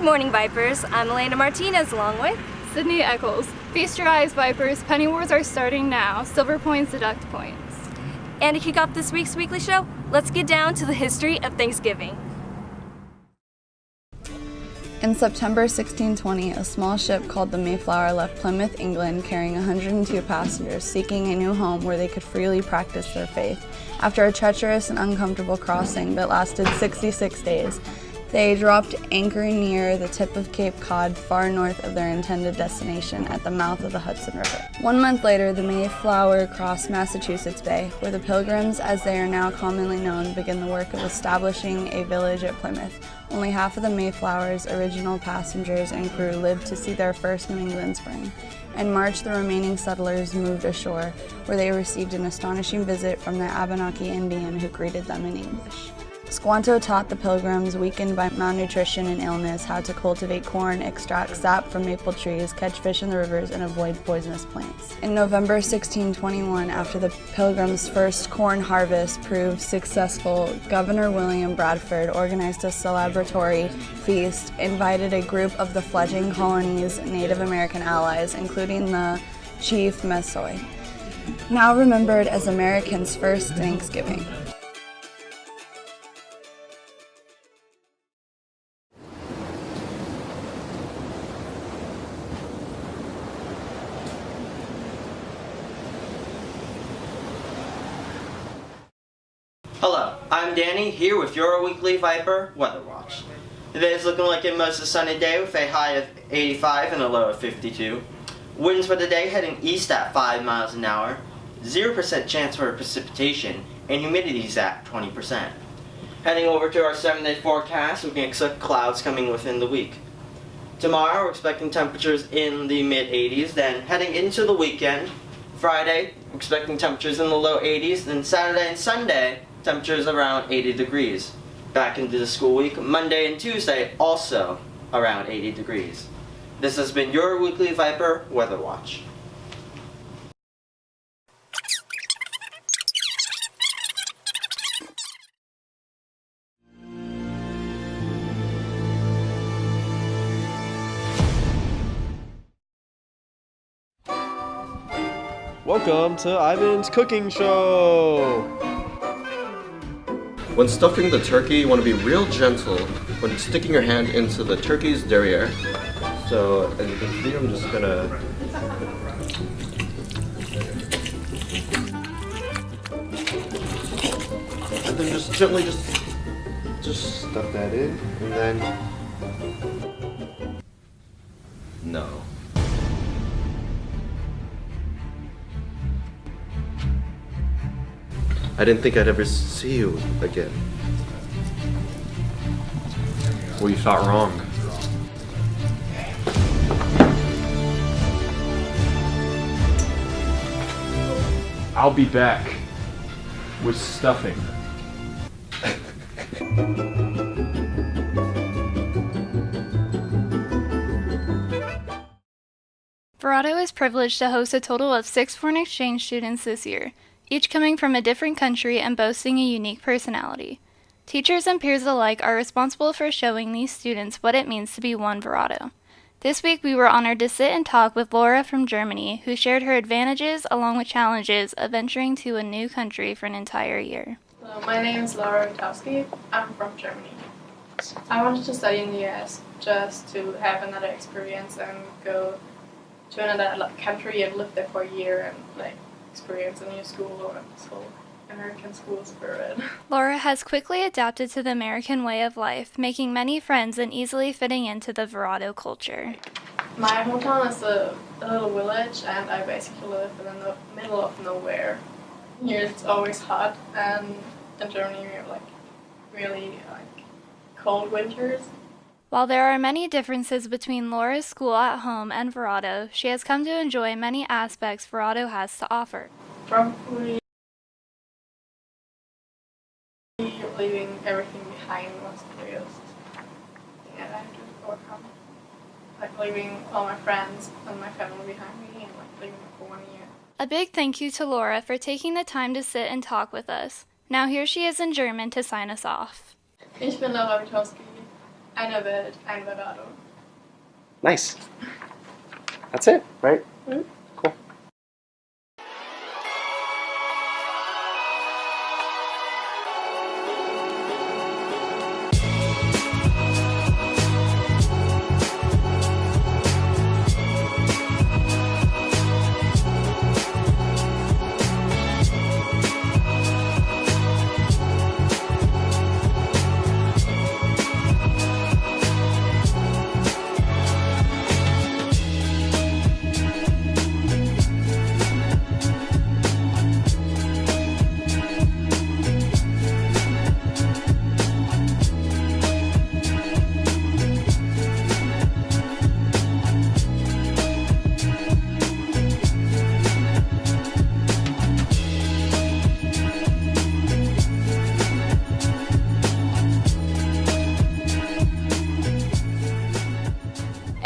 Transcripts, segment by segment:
morning, Vipers. I'm Elena Martinez along with Sydney Eccles. Feast your eyes, Vipers. Penny Wars are starting now. Silver points deduct points. And to kick off this week's weekly show, let's get down to the history of Thanksgiving. In September 1620, a small ship called the Mayflower left Plymouth, England, carrying 102 passengers, seeking a new home where they could freely practice their faith. After a treacherous and uncomfortable crossing that lasted 66 days, they dropped anchor near the tip of Cape Cod, far north of their intended destination at the mouth of the Hudson River. 1 month later, the Mayflower crossed Massachusetts Bay, where the Pilgrims, as they are now commonly known, began the work of establishing a village at Plymouth. Only half of the Mayflower's original passengers and crew lived to see their first New England spring. In March, the remaining settlers moved ashore, where they received an astonishing visit from the Abenaki Indian who greeted them in English. Squanto taught the Pilgrims, weakened by malnutrition and illness, how to cultivate corn, extract sap from maple trees, catch fish in the rivers, and avoid poisonous plants. In November 1621, after the Pilgrims' first corn harvest proved successful, Governor William Bradford organized a celebratory feast, invited a group of the fledgling colony's Native American allies, including the chief Messoy, now remembered as Americans' first Thanksgiving. Hello, I'm Danny, here with your weekly Viper Weather Watch. Today is looking like a mostly sunny day with a high of 85 and a low of 52. Winds for the day heading east at 5 miles an hour, 0% chance for precipitation, and humidity is at 20%. Heading over to our 7-day forecast, we can expect clouds coming within the week. Tomorrow, we're expecting temperatures in the mid-80s, then heading into the weekend, Friday, we're expecting temperatures in the low 80s, then Saturday and Sunday, temperatures around 80 degrees. Back into the school week, Monday and Tuesday also around 80 degrees. This has been your weekly Viper Weather Watch. Welcome to Ivan's Cooking Show! When stuffing the turkey, you want to be real gentle when sticking your hand into the turkey's derriere. So, as you can see, I'm just gonna... And then just gently just stuff that in, and then... No. I didn't think I'd ever see you again. Well, you thought wrong. I'll be back with stuffing. Verrado is privileged to host a total of 6 foreign exchange students this year, each coming from a different country and boasting a unique personality. Teachers and peers alike are responsible for showing these students what it means to be one Verrado. This week we were honored to sit and talk with Laura from Germany, who shared her advantages along with challenges of venturing to a new country for an entire year. Hello, my name is Laura Witowski. I'm from Germany. I wanted to study in the US just to have another experience and go to another country and live there for a year and experience a new school or this whole American school spirit. Laura has quickly adapted to the American way of life, making many friends and easily fitting into the Verrado culture. My hometown is a little village and I basically live in the middle of nowhere. Here it's always hot and in Germany we have really cold winters. While there are many differences between Laura's school at home and Verrado, she has come to enjoy many aspects Verrado has to offer. Probably leaving everything behind was the biggest thing that I had to overcome. Leaving all my friends and my family behind me and leaving for 1 year. A big thank you to Laura for taking the time to sit and talk with us. Now here she is in German to sign us off. Ich bin Laura Witowski. Eine Welt, ein Verado. Nice. That's it, right? Cool.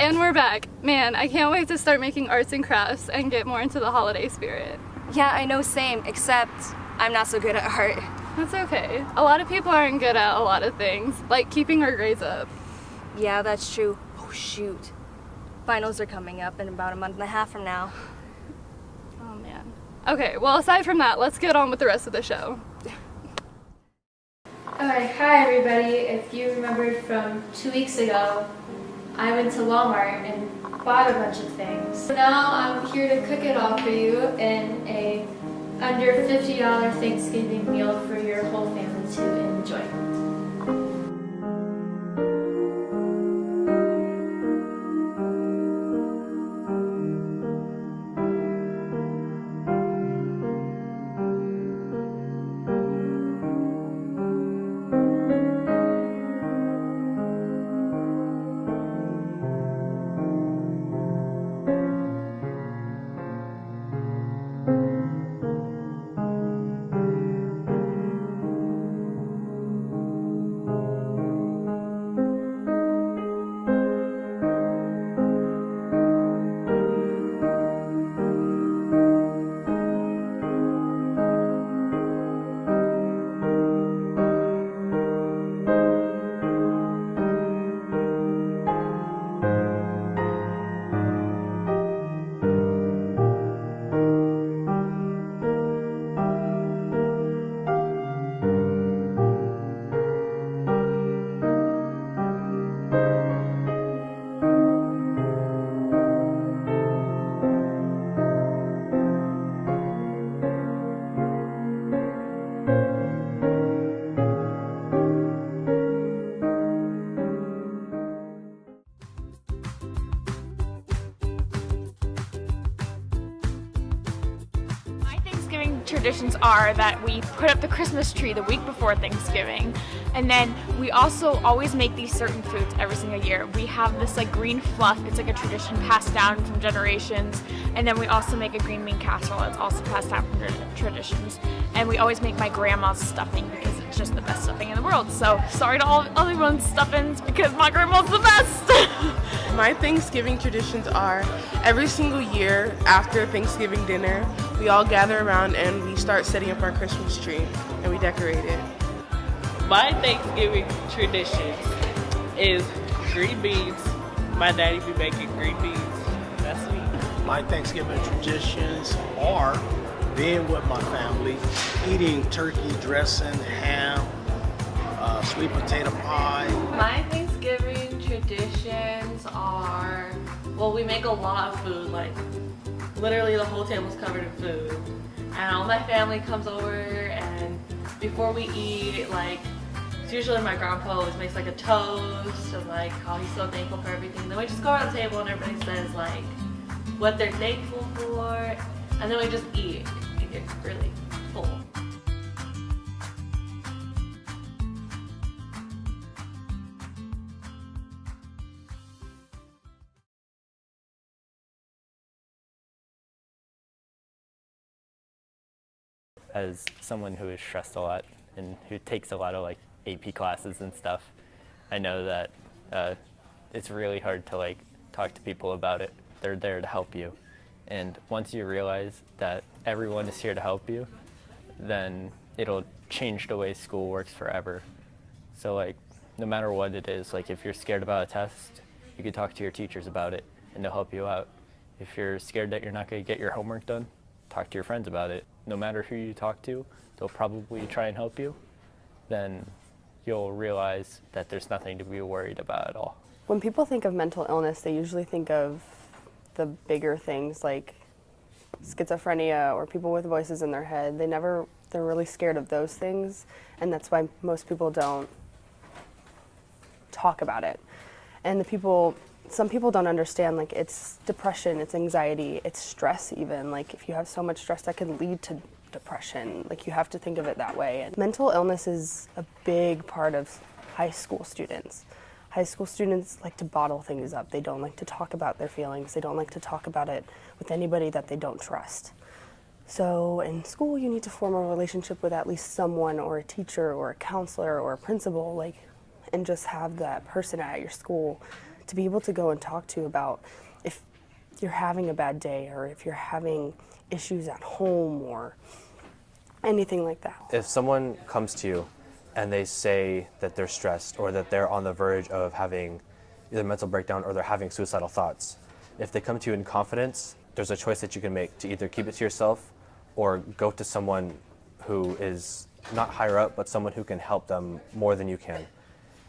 And we're back. Man, I can't wait to start making arts and crafts and get more into the holiday spirit. Yeah, I know, same, except I'm not so good at art. That's okay. A lot of people aren't good at a lot of things, like keeping our grades up. Yeah, that's true. Oh, shoot. Finals are coming up in about a month and a half from now. Oh man. Okay, well, aside from that, let's get on with the rest of the show. Alright, hi everybody. If you remembered from 2 weeks ago, I went to Walmart and bought a bunch of things. Now I'm here to cook it all for you in a under $50 Thanksgiving meal for your whole family to enjoy. Traditions are that we put up the Christmas tree the week before Thanksgiving, and then we also always make these certain foods every single year. We have this like green fluff, it's like a tradition passed down from generations, and then we also make a green bean casserole, it's also passed down from traditions, and we always make my grandma's stuffing because it's just the best stuffing in the world. So sorry to all everyone's stuffings because my grandma's the best. My Thanksgiving traditions are every single year after Thanksgiving dinner, we all gather around and we start setting up our Christmas tree and we decorate it. My Thanksgiving tradition is green beans. My daddy be making green beans. That's sweet. My Thanksgiving traditions are being with my family, eating turkey dressing, ham, sweet potato pie. My Thanksgiving traditions are, well, we make a lot of food, like literally the whole table's covered in food. And all my family comes over, and before we eat, like, it's usually my grandpa always makes like a toast and like how he's so thankful for everything. Then we just go around the table and everybody says like what they're thankful for, and then we just eat and get really full. As someone who is stressed a lot and who takes a lot of like AP classes and stuff, I know that it's really hard to like talk to people about it. They're there to help you, and once you realize that everyone is here to help you, then it'll change the way school works forever. So like no matter what it is. Like if you're scared about a test, you can talk to your teachers about it and they'll help you out. If you're scared that you're not going to get your homework done, talk to your friends about it. No matter who you talk to, they'll probably try and help you. Then you'll realize that there's nothing to be worried about at all. When people think of mental illness, they usually think of the bigger things like schizophrenia or people with voices in their head. They're really scared of those things, and that's why most people don't talk about it. And some people don't understand, like, it's depression, it's anxiety, it's stress even. Like, if you have so much stress, that can lead to depression. Like, you have to think of it that way. And mental illness is a big part of high school students. High school students like to bottle things up. They don't like to talk about their feelings. They don't like to talk about it with anybody that they don't trust. So in school, you need to form a relationship with at least someone, or a teacher or a counselor or a principal, like, and just have that person at your school to be able to go and talk to about if you're having a bad day or if you're having issues at home or anything like that. If someone comes to you and they say that they're stressed or that they're on the verge of having either mental breakdown or they're having suicidal thoughts, if they come to you in confidence, there's a choice that you can make to either keep it to yourself or go to someone who is not higher up, but someone who can help them more than you can.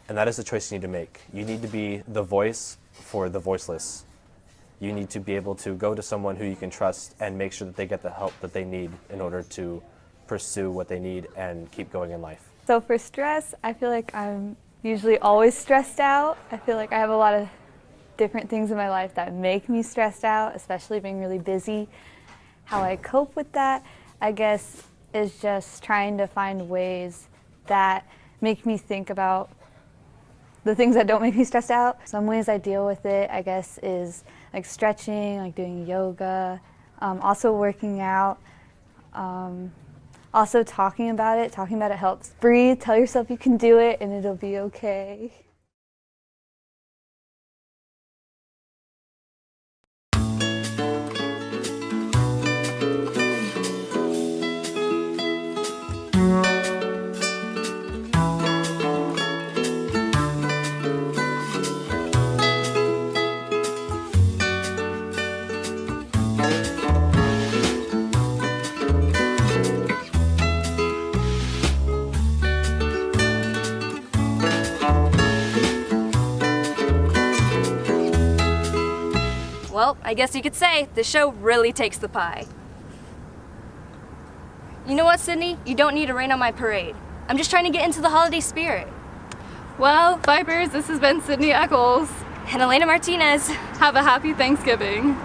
And that is the choice you need to make. You need to be the voice for the voiceless. You need to be able to go to someone who you can trust and make sure that they get the help that they need in order to pursue what they need and keep going in life. So for stress, I feel like I'm usually always stressed out. I feel like I have a lot of different things in my life that make me stressed out, especially being really busy. How I cope with that, I guess, is just trying to find ways that make me think about the things that don't make me stressed out. Some ways I deal with it, I guess, is like stretching, like doing yoga, also working out, also talking about it. Talking about it helps. Breathe, tell yourself you can do it and it'll be okay. Well, I guess you could say the show really takes the pie. You know what, Sydney? You don't need to rain on my parade. I'm just trying to get into the holiday spirit. Well, Vipers, this has been Sydney Eccles and Elena Martinez. Have a happy Thanksgiving.